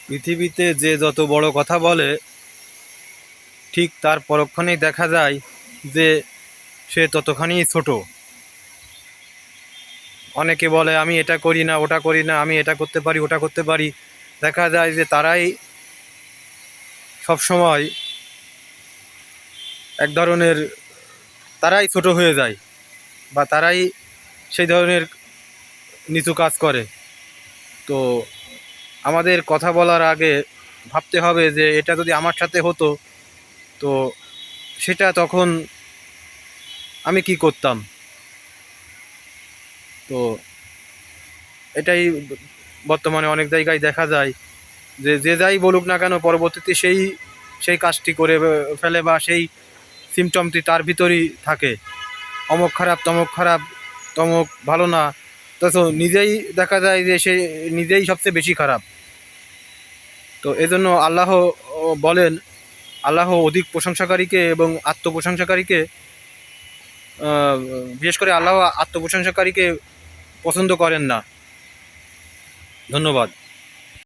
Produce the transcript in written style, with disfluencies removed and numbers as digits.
পৃথিবীতে যে যত বড় কথা বলে, ঠিক তার পরক্ষণেই দেখা যায় যে সে ততখানিই ছোট। অনেকে বলে আমি এটা করি না, ওটা করি না, আমি এটা করতে পারি, ওটা করতে পারি। দেখা যায় যে তারাই সবসময় এক ধরনের, তারাই ছোট হয়ে যায় বা তারাই সেই ধরনের নিচু কাজ করে। তো আমাদের কথা বলার আগে ভাবতে হবে যে এটা যদি আমার সাথে হতো, তো সেটা তখন আমি কি করতাম। তো এটাই বর্তমানে অনেক জায়গায় দেখা যায় যে যে যাই বলুক না কেন, পরবর্তীতে সেই সেই কাজটি করে ফেলে বা সেই সিমটমটি তার ভিতরই থাকে। অমুক খারাপ, তমুক খারাপ, তমুক ভালো না, তো নিজেই দেখা যায় যে সে নিজেই সবচেয়ে বেশি খারাপ। তো এজন্য আল্লাহ বলেন, আল্লাহ অধিক প্রশংসাকারীকে এবং আত্মপ্রশংসাকারীকে, বিশেষ করে আল্লাহ আত্মপ্রশংসাকারীকে পছন্দ করেন না। ধন্যবাদ।